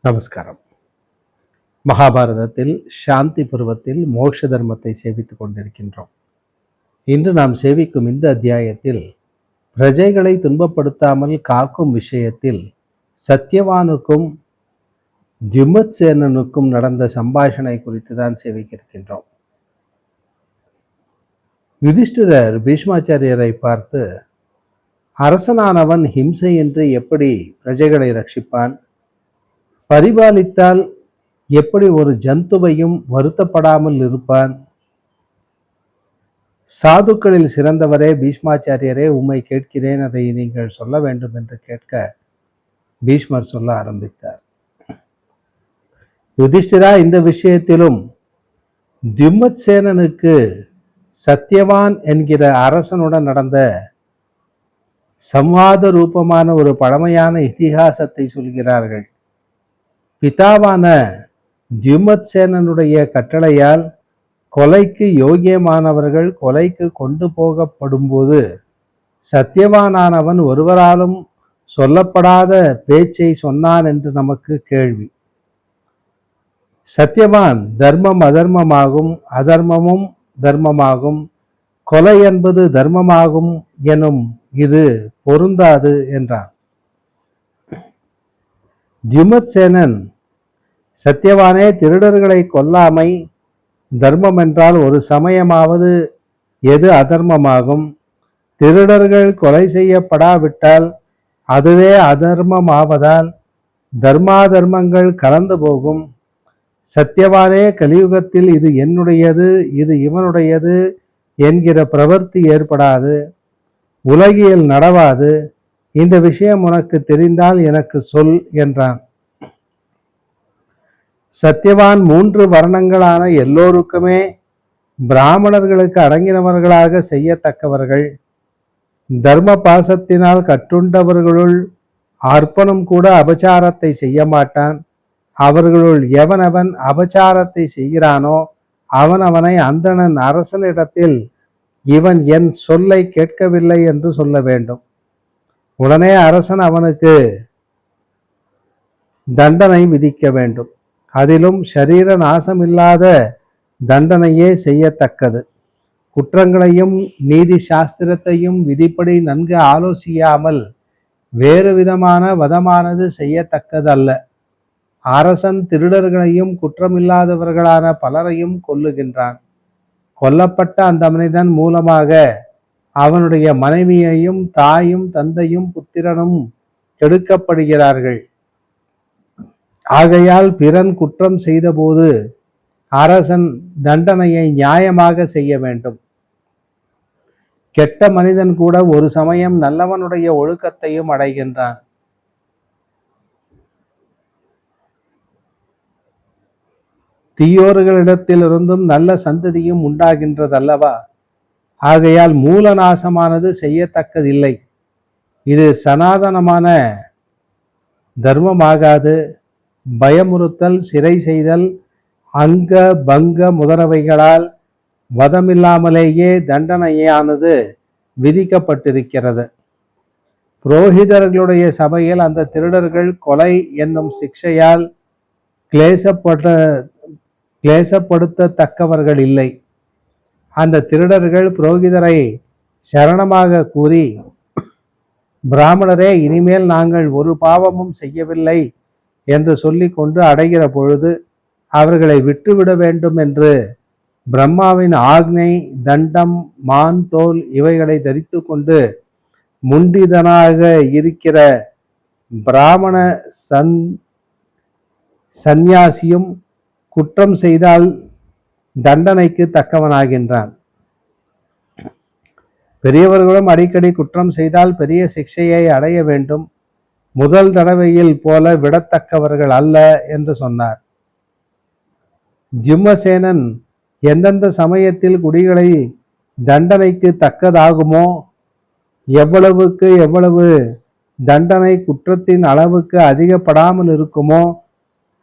நமஸ்காரம். மகாபாரதத்தில் சாந்தி பருவத்தில் மோட்ச தர்மத்தை சேவித்துக் கொண்டிருக்கின்றோம். இன்று நாம் சேவிக்கும் இந்த அத்தியாயத்தில் பிரஜைகளை துன்பப்படுத்தாமல் காக்கும் விஷயத்தில் சத்தியவானுக்கும் தியுமத்சேனனுக்கும் நடந்த சம்பாஷணை குறித்து தான் சேவிக்கின்றோம். யுதிஷ்டிரர் பீஷ்மாச்சாரியரை பார்த்து, அரசனானவன் ஹிம்சை என்று எப்படி பிரஜைகளை ரட்சிப்பான்? பரிபாலித்தால் எப்படி ஒரு ஜந்துவையும் வருத்தப்படாமல் இருப்பான்? சாதுக்களில் சிறந்தவரே பீஷ்மாச்சாரியரே, உம்மை கேட்கிறேன், அதை நீங்கள் சொல்ல வேண்டும் என்று கேட்க பீஷ்மர் சொல்ல ஆரம்பித்தார். யுதிஷ்டிரா, இந்த விஷயத்திலும் தியுமத்சேனனுக்கு சத்தியவான் என்கிற அரசனுடன் நடந்த சம்வாத ரூபமான ஒரு பழமையான இதிகாசத்தை சொல்கிறார்கள். பிதாவான தியுமத்சேனனுடைய கட்டளையால் கொலைக்கு யோகியமானவர்கள் கொலைக்கு கொண்டு போகப்படும்போது சத்தியவானானவன் ஒருவராலும் சொல்லப்படாத பேச்சை சொன்னான் என்று நமக்கு கேள்வி. சத்தியவான் தர்மம் அதர்மமாகும், அதர்மமும் தர்மமாகும், கொலை என்பது தர்மமாகும் எனும் இது பொருந்தாது என்றான். தியுமத்சேனன், சத்தியவானே, திருடர்களை கொல்லாமை தர்மம் என்றால் ஒரு சமயமாவது எது அதர்மமாகும்? திருடர்கள் கொலை செய்யப்படாவிட்டால் அதுவே அதர்மமாவதால் தர்மாதர்மங்கள் கலந்து போகும். சத்தியவானே, கலியுகத்தில் இது என்னுடையது, இது இவனுடையது என்கிற பிரவர்த்தி ஏற்படாது, உலகியல் நடவாது. இந்த விஷயம் உனக்கு தெரிந்தால் எனக்கு சொல் என்றான். சத்தியவான் 3 வர்ணங்களான எல்லோருக்குமே பிராமணர்களுக்கு அடங்கினவர்களாக செய்யத்தக்கவர்கள், தர்ம பாசத்தினால் கட்டுண்டவர்களுள் அற்பனும் கூட அபச்சாரத்தை செய்ய மாட்டான். அவர்களுள் எவனவன் அபச்சாரத்தை செய்கிறானோ அவனை அந்தணன் அரசனிடத்தில் இவன் என் சொல்லை கேட்கவில்லை என்று சொல்ல வேண்டும். உடனே அரசன் அவனுக்கு தண்டனை விதிக்க வேண்டும். அதிலும் ஷரீர நாசமில்லாத தண்டனையே செய்யத்தக்கது. குற்றங்களையும் நீதி சாஸ்திரத்தையும் விதிப்படி நன்கு ஆலோசியாமல் வேறு விதமான வதமானது செய்யத்தக்கதல்ல. அரசன் திருடர்களையும் குற்றமில்லாதவர்களான பலரையும் கொல்லுகின்றான். கொல்லப்பட்ட அந்த மனிதன் மூலமாக அவனுடைய மனைவியையும் தாயும் தந்தையும் புத்திரனும் கெடுக்கப்படுகிறார்கள். ஆகையால் பிறன் குற்றம் செய்தபோது அரசன் தண்டனையை நியாயமாக செய்ய வேண்டும். கெட்ட மனிதன் கூட ஒரு சமயம் நல்லவனுடைய ஒழுக்கத்தையும் அடைகின்றான். தீயோர்களிடத்திலிருந்தும் நல்ல சந்ததியும் உண்டாகின்றதல்லவா? ஆகையால் மூலநாசமானது செய்யத்தக்கதில்லை. இது சனாதனமான தர்மமாகாது. பயமுறுத்தல், சிறை செய்தல், அங்க பங்க முதலவைகளால் வதமில்லாமலேயே தண்டனையானது விதிக்கப்பட்டிருக்கிறது. புரோகிதர்களுடைய சபையில் அந்த திருடர்கள் கொலை என்னும் சிக்ஷையால் கிளேசப்படுத்தத்தக்கவர்கள் இல்லை. அந்த திருடர்கள் புரோகிதரை சரணமாக கூறி, பிராமணரே, இனிமேல் நாங்கள் ஒரு பாவமும் செய்யவில்லை என்று சொல்லி கொண்டு அடைகிற பொழுது அவர்களை விட்டுவிட வேண்டும் என்று பிரம்மாவின் ஆக்ஞை. தண்டம், மான் தோல் இவைகளை தரித்து கொண்டு முண்டிதனாக இருக்கிற பிராமண சந்நியாசியும் குற்றம் செய்தால் தண்டனைக்கு தக்கவனாகின்றான். பெரியவர்களும் அடிக்கடி குற்றம் செய்தால் பெரிய சிக்ஷையை அடைய வேண்டும். முதல் தடவையில் போல விடத்தக்கவர்கள் அல்ல என்று சொன்னார். தியுமத்சேனன் எந்தெந்த சமயத்தில் குடிகளை தண்டனைக்கு தக்கதாகுமோ, எவ்வளவுக்கு எவ்வளவு தண்டனை குற்றத்தின் அளவுக்கு அதிகப்படாமல் இருக்குமோ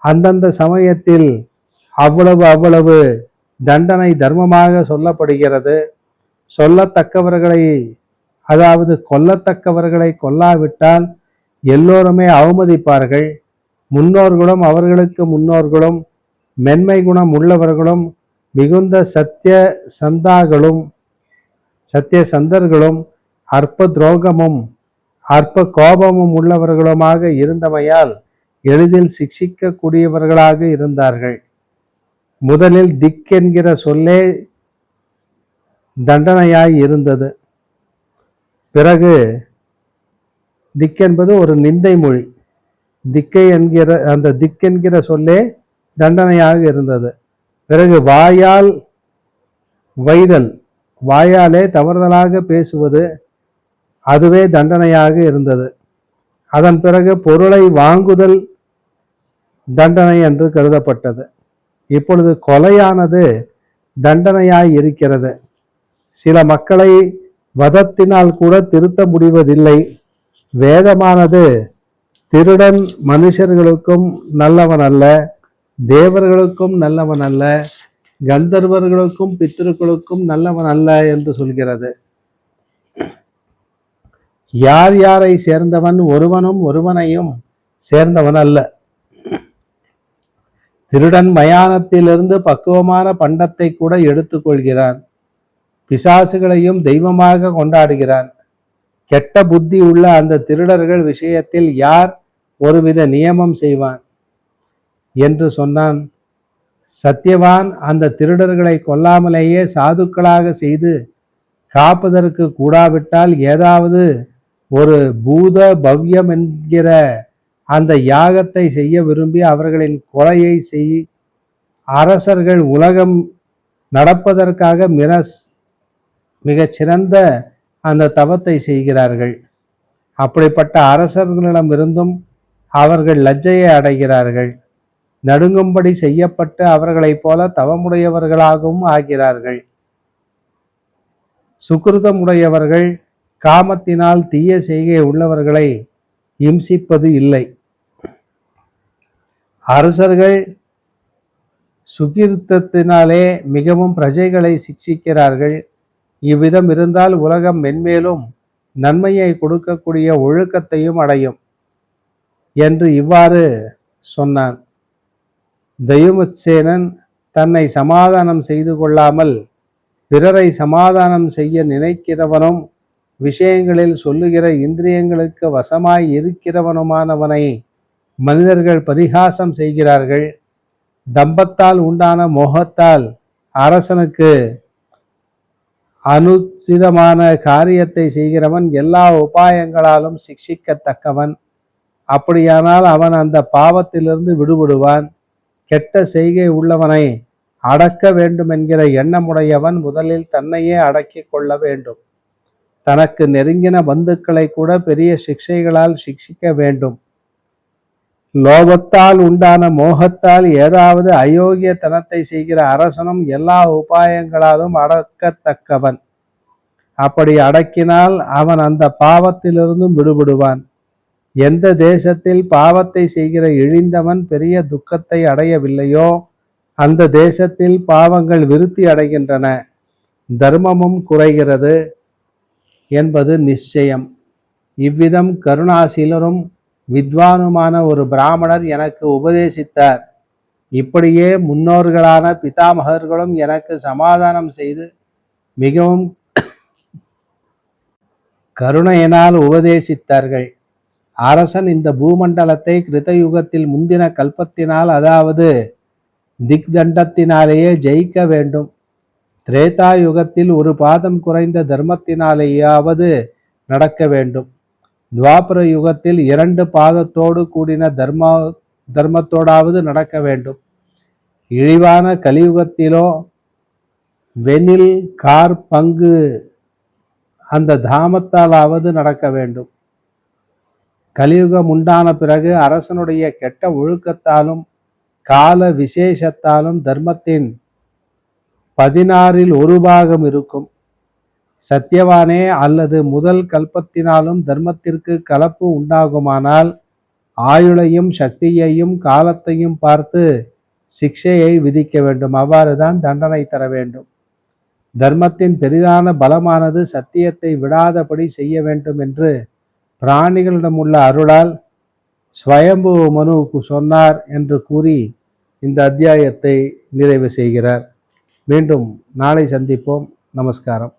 அந்தந்த சமயத்தில் அவ்வளவு தண்டனை தர்மமாக சொல்லப்படுகிறது. சொல்லத்தக்கவர்களை, அதாவது கொல்லத்தக்கவர்களை கொல்லாவிட்டால் எல்லோருமே அவமதிப்பார்கள். முன்னோர்களும் அவர்களுக்கு முன்னோர்களும் மென்மை குணம் உள்ளவர்களும் மிகுந்த சத்திய சந்தர்களும் அற்ப துரோகமும் அற்ப கோபமும் உள்ளவர்களுமாக இருந்தமையால் எளிதில் சிக்ஷிக்க கூடியவர்களாக இருந்தார்கள். முதலில் திக் என்கிற சொல்லே தண்டனையாய் இருந்தது. பிறகு திக் என்பது ஒரு நிந்தை மொழி. திக் என்கிற சொல்லே தண்டனையாக இருந்தது. பிறகு வாயால் வைதல், வாயாலே தவறுதலாக பேசுவது, அதுவே தண்டனையாக இருந்தது. அதன் பிறகு பொருளை வாங்குதல் தண்டனை என்று கருதப்பட்டது. இப்பொழுது கொலையானது தண்டனையாய் இருக்கிறது. சில மக்களை வதத்தினால் கூட திருத்த முடிவதில்லை. வேதமானது திருடன் மனுஷர்களுக்கும் நல்லவன் அல்ல, தேவர்களுக்கும் நல்லவன் அல்ல, கந்தர்வர்களுக்கும் பித்ருக்களுக்கும் நல்லவன் அல்ல என்று சொல்கிறது. யார் யாரை சேர்ந்தவன் ஒருவனும் ஒருவனையும் சேர்ந்தவன் அல்ல. திருடன் மயானத்திலிருந்து பக்குவமான பண்டத்தை கூட எடுத்துக்கொள்கிறான். பிசாசுகளையும் தெய்வமாக கொண்டாடுகிறான். கெட்ட புத்தி உள்ள அந்த திருடர்கள் விஷயத்தில் யார் ஒருவித நியமம் செய்வான் என்று சொன்னான். சத்தியவான் அந்த திருடர்களை கொல்லாமலேயே சாதுக்களாக செய்து காப்பதற்கு கூடாவிட்டால் ஏதாவது ஒரு பூத பவ்யம் என்கிற அந்த யாகத்தை செய்ய விரும்பி அவர்களின் கொலையை அரசர்கள் உலகம் நடப்பதற்காக மிகச்சிறந்த அந்த தவத்தை செய்கிறார்கள். அப்படிப்பட்ட அரசர்களிடமிருந்தும் அவர்கள் லஜ்ஜையை அடைகிறார்கள். நடுங்கும்படி செய்யப்பட்டு அவர்களைப் போல தவமுடையவர்களாகவும் ஆகிறார்கள். சுக்கிருதமுடையவர்கள் காமத்தினால் தீய செய்கை உள்ளவர்களை இம்சிப்பது இல்லை. அரசர்கள் சுகிர்த்தத்தினாலே மிகவும் பிரஜைகளை சிக்ஷிக்கிறார்கள். இவ்விதம் இருந்தால் உலகம் மென்மேலும் நன்மையை கொடுக்கக்கூடிய ஒழுக்கத்தையும் அடையும் என்று இவ்வாறு சொன்னான். தயுமுத்சேனன் தன்னை சமாதானம் செய்து கொள்ளாமல் பிறரை சமாதானம் செய்ய நினைக்கிறவனும் விஷயங்களில் சொல்லுகிற இந்திரியங்களுக்கு வசமாய் இருக்கிறவனுமானவனை மனிதர்கள் பரிகாசம் செய்கிறார்கள். தம்பத்தால் உண்டான மோகத்தால் அரசனுக்கு அனுச்சிதமான காரியத்தை செய்கிறவன் எல்லா உபாயங்களாலும் சிக்ஷிக்கத்தக்கவன். அப்படியானால் அவன் அந்த பாவத்திலிருந்து விடுபடுவான். கெட்ட செய்கை உள்ளவனை அடக்க வேண்டும் என்கிற எண்ணமுடையவன் முதலில் தன்னையே அடக்கி கொள்ள வேண்டும். தனக்கு நெருங்கின பந்துக்களை கூட பெரிய சிக்ஷைகளால் சிக்ஷிக்க வேண்டும். லோபத்தால் உண்டான மோகத்தால் ஏதாவது அயோக்கியத்தனத்தை செய்கிற அரசனும் எல்லா உபாயங்களாலும் அடக்கத்தக்கவன். அப்படி அடக்கினால் அவன் அந்த பாவத்திலிருந்தும் விடுபடுவான். எந்த தேசத்தில் பாவத்தை செய்கிற இழிந்தவன் பெரிய துக்கத்தை அடையவில்லையோ அந்த தேசத்தில் பாவங்கள் விருத்தி அடைகின்றன, தர்மமும் குறைகிறது என்பது நிச்சயம். இவ்விதம் கருணாசீலரும் வித்வானுமான ஒரு பிராமணர் எனக்கு உபதேசித்தார். இப்படியே முன்னோர்களான பிதாமகர்களும் எனக்கு சமாதானம் செய்து மிகவும் கருணையினால் உபதேசித்தார்கள். அரசன் இந்த பூமண்டலத்தை கிருதயுகத்தில் முந்தின கல்பத்தினால், அதாவது திக்தண்டத்தினாலேயே ஜெயிக்க வேண்டும். திரேதா யுகத்தில் ஒரு பாதம் குறைந்த தர்மத்தினாலேயாவது நடக்க வேண்டும். துவாபர யுகத்தில் 2 பாதத்தோடு கூடின தர்மத்தோடாவது நடக்க வேண்டும். இழிவான கலியுகத்திலோ வெனில் கார் பங்கு அந்த தாமத்தாலாவது நடக்க வேண்டும். கலியுகம் உண்டான பிறகு அரசனுடைய கெட்ட ஒழுக்கத்தாலும் கால விசேஷத்தாலும் தர்மத்தின் 16 1 பாகம் இருக்கும். சத்தியவானே அல்லது முதல் கல்பத்தினாலும் தர்மத்திற்கு கலப்பு உண்டாகுமானால் ஆயுளையும் சக்தியையும் காலத்தையும் பார்த்து சிக்ஷையை விதிக்க வேண்டும். அவ்வாறுதான் தண்டனை தர வேண்டும். தர்மத்தின் பெரிதான பலமானது சத்தியத்தை விடாதபடி செய்ய வேண்டும் என்று பிராணிகளிடம் உள்ள அருளால் ஸ்வயம்பு மனுவுக்கு சொன்னார் என்று கூறி இந்த அத்தியாயத்தை நிறைவு செய்கிறார். மீண்டும் நாளை சந்திப்போம். நமஸ்காரம்.